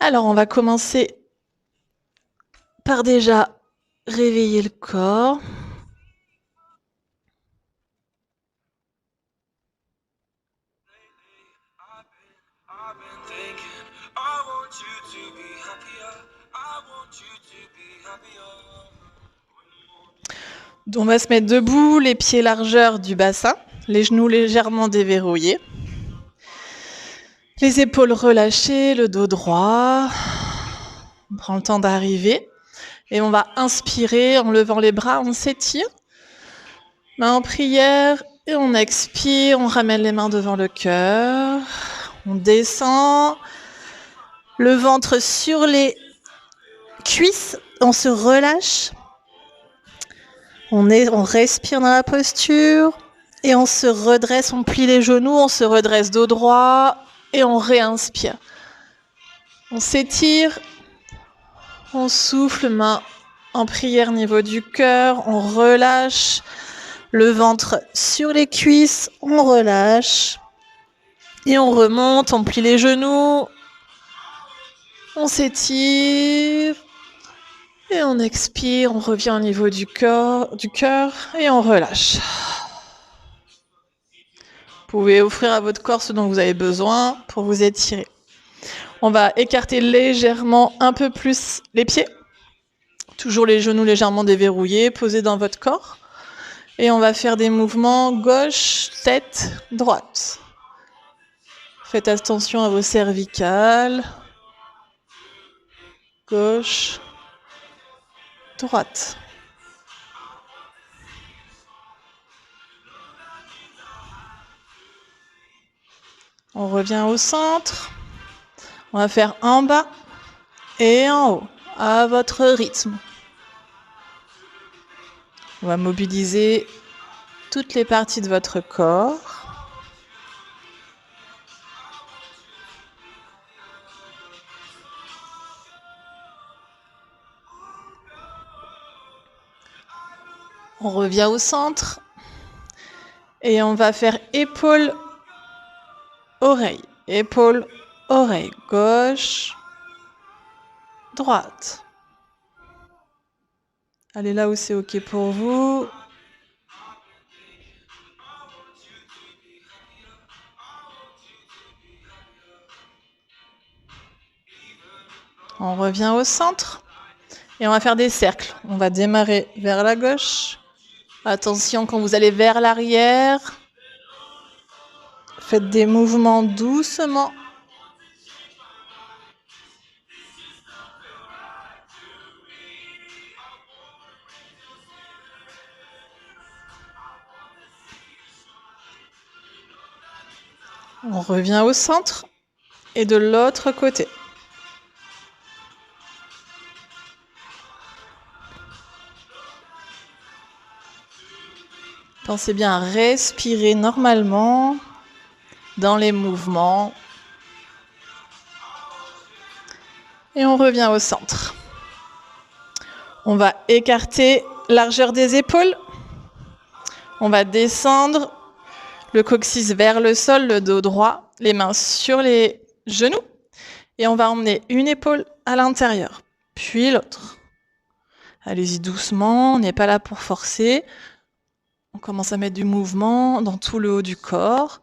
Alors, on va commencer par déjà réveiller le corps. Donc, on va se mettre debout, les pieds largeur du bassin, les genoux légèrement déverrouillés. Les épaules relâchées, le dos droit. On prend le temps d'arriver. Et on va inspirer en levant les bras, on s'étire. Main en prière et on expire, on ramène les mains devant le cœur. On descend. Le ventre sur les cuisses, on se relâche. On respire dans la posture et on se redresse, on plie les genoux, on se redresse dos droit et on réinspire. On s'étire, on souffle, main en prière niveau du cœur, on relâche le ventre sur les cuisses, on relâche et on remonte, on plie les genoux, on s'étire. Et on expire, on revient au niveau du cœur et on relâche. Vous pouvez offrir à votre corps ce dont vous avez besoin pour vous étirer. On va écarter légèrement un peu plus les pieds. Toujours les genoux légèrement déverrouillés, posés dans votre corps. Et on va faire des mouvements gauche, tête, droite. Faites attention à vos cervicales. Gauche, droite. On revient au centre. On va faire en bas et en haut, à votre rythme. On va mobiliser toutes les parties de votre corps. On revient au centre et on va faire épaule, oreille, épaule, oreille, gauche, droite. Allez là où c'est OK pour vous. On revient au centre et on va faire des cercles. On va démarrer vers la gauche. Attention quand vous allez vers l'arrière. Faites des mouvements doucement. On revient au centre et de l'autre côté. Pensez bien à respirer normalement dans les mouvements. Et on revient au centre. On va écarter largeur des épaules. On va descendre le coccyx vers le sol, le dos droit, les mains sur les genoux. Et on va emmener une épaule à l'intérieur, puis l'autre. Allez-y doucement, on n'est pas là pour forcer. On commence à mettre du mouvement dans tout le haut du corps.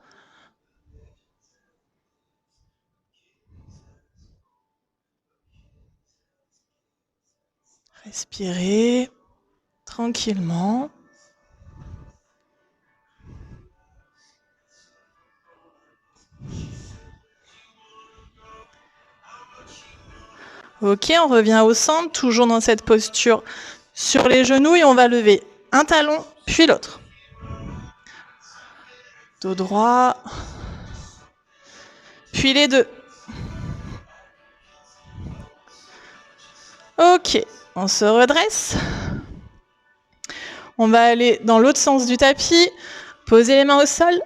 Respirez tranquillement. Ok, on revient au centre, toujours dans cette posture sur les genoux et on va lever un talon, puis l'autre. Dos droit, puis les deux. Ok, on se redresse. On va aller dans l'autre sens du tapis, poser les mains au sol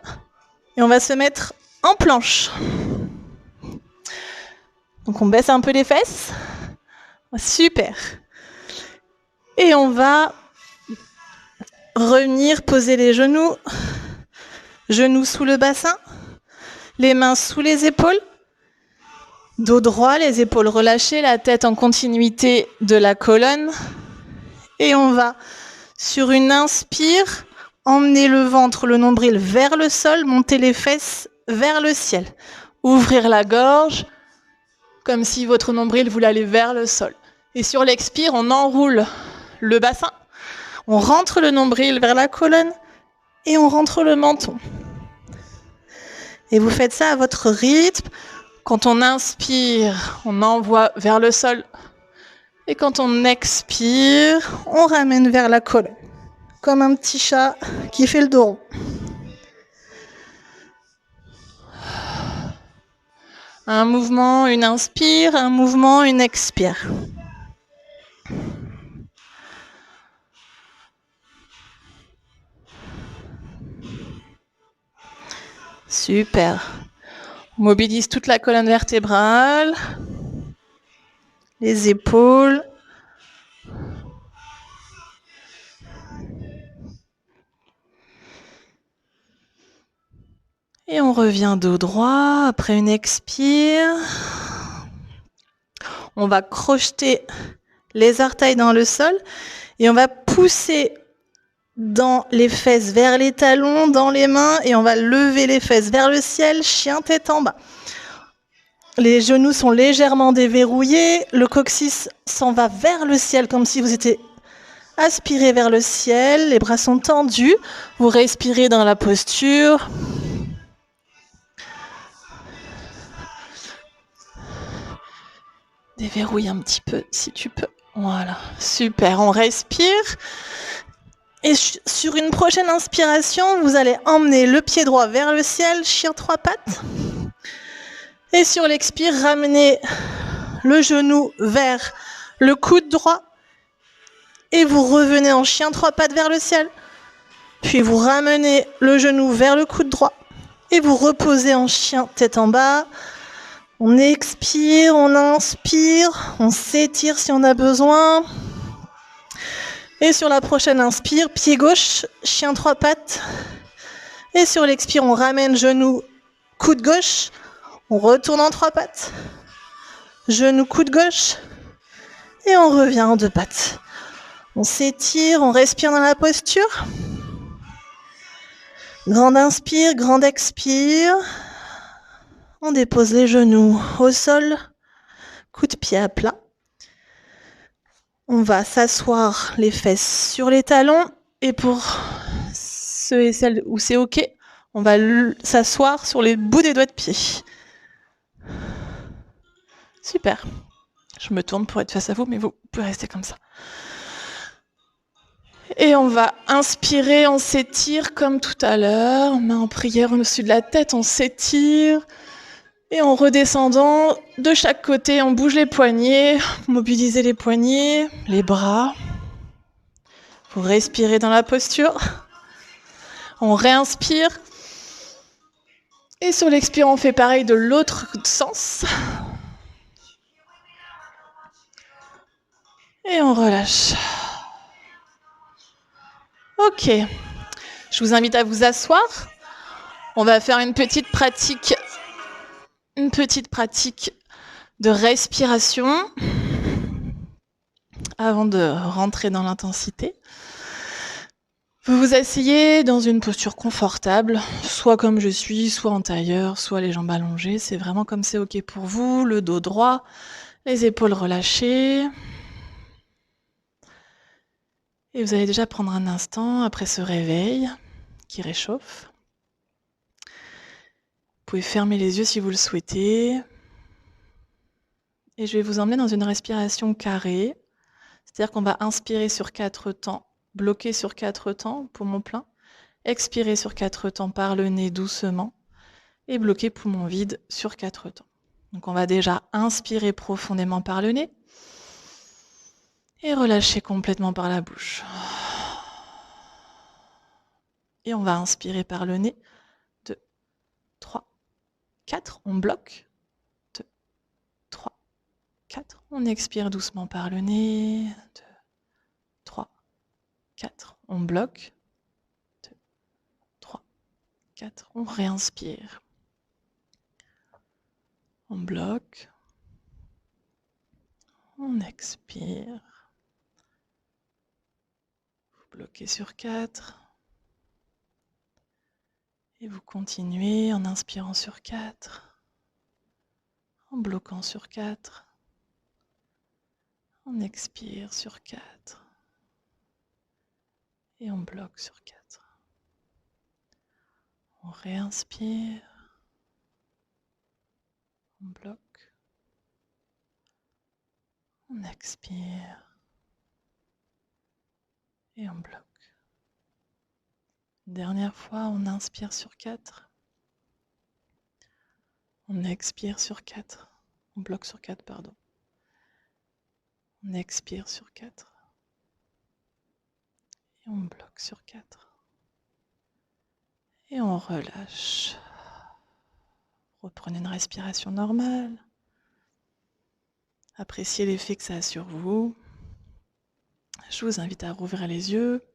et on va se mettre en planche. Donc on baisse un peu les fesses. Super. Et on va revenir poser les genoux sous le bassin, les mains sous les épaules Dos droit, les épaules relâchées, la tête en continuité de la colonne. Et on va, sur une inspire, emmener le ventre, le nombril vers le sol, monter les fesses vers le ciel. Ouvrir la gorge, comme si votre nombril voulait aller vers le sol. Et sur l'expire, on enroule le bassin, on rentre le nombril vers la colonne et on rentre le menton. Et vous faites ça à votre rythme. Quand on inspire, on envoie vers le sol. Et quand on expire, on ramène vers la colonne. Comme un petit chat qui fait le dos rond. Un mouvement, une inspire, un mouvement, une expire. Super. On mobilise toute la colonne vertébrale, les épaules. Et on revient dos droit après une expire. On va crocheter les orteils dans le sol et on va pousser dans les fesses vers les talons, dans les mains, et on va lever les fesses vers le ciel, chien tête en bas. Les genoux sont légèrement déverrouillés, le coccyx s'en va vers le ciel comme si vous étiez aspiré vers le ciel, les bras sont tendus, vous respirez dans la posture. Déverrouille un petit peu si tu peux. Voilà, super, on respire. Et sur une prochaine inspiration, vous allez emmener le pied droit vers le ciel, chien trois pattes. Et sur l'expire, ramenez le genou vers le coude droit. Et vous revenez en chien trois pattes vers le ciel. Puis vous ramenez le genou vers le coude droit. Et vous reposez en chien tête en bas. On expire, on inspire, on s'étire si on a besoin. Et sur la prochaine inspire, pied gauche, chien trois pattes. Et sur l'expire, on ramène genou, coude gauche. On retourne en trois pattes. Genou, coude gauche. Et on revient en deux pattes. On s'étire, on respire dans la posture. Grande inspire, grande expire. On dépose les genoux au sol. Coup de pied à plat. On va s'asseoir les fesses sur les talons. Et pour ceux et celles où c'est OK, on va s'asseoir sur les bouts des doigts de pied. Super. Je me tourne pour être face à vous, mais vous pouvez rester comme ça. Et on va inspirer, on s'étire comme tout à l'heure. Main en prière au-dessus de la tête, on s'étire. Et en redescendant, de chaque côté, on bouge les poignets, mobilisez les poignets, les bras. Vous respirez dans la posture. On réinspire. Et sur l'expire, on fait pareil de l'autre sens. Et on relâche. Ok. Je vous invite à vous asseoir. On va faire une petite pratique de respiration avant de rentrer dans l'intensité. Vous vous asseyez dans une posture confortable, soit comme je suis, soit en tailleur, soit les jambes allongées. C'est vraiment comme c'est OK pour vous. Le dos droit, les épaules relâchées. Et vous allez déjà prendre un instant après ce réveil qui réchauffe. Vous pouvez fermer les yeux si vous le souhaitez. Et je vais vous emmener dans une respiration carrée. C'est-à-dire qu'on va inspirer sur 4 temps, bloquer sur 4 temps, poumon plein, expirer sur 4 temps par le nez doucement et bloquer poumon vide sur 4 temps. Donc on va déjà inspirer profondément par le nez et relâcher complètement par la bouche. Et on va inspirer par le nez. 2, 3, 4, on bloque. 2, 3, 4, on expire doucement par le nez. 2, 3, 4, on bloque. 2, 3, 4, on réinspire. On bloque. On expire. Vous bloquez sur 4. Et vous continuez en inspirant sur 4, en bloquant sur 4, on expire sur 4 et on bloque sur 4. On réinspire, on bloque, on expire et on bloque. Dernière fois, on inspire sur 4, on expire sur 4, on bloque sur 4, pardon. On expire sur 4 et on bloque sur 4. Et on relâche. Reprenez une respiration normale. Appréciez l'effet que ça a sur vous. Je vous invite à rouvrir les yeux.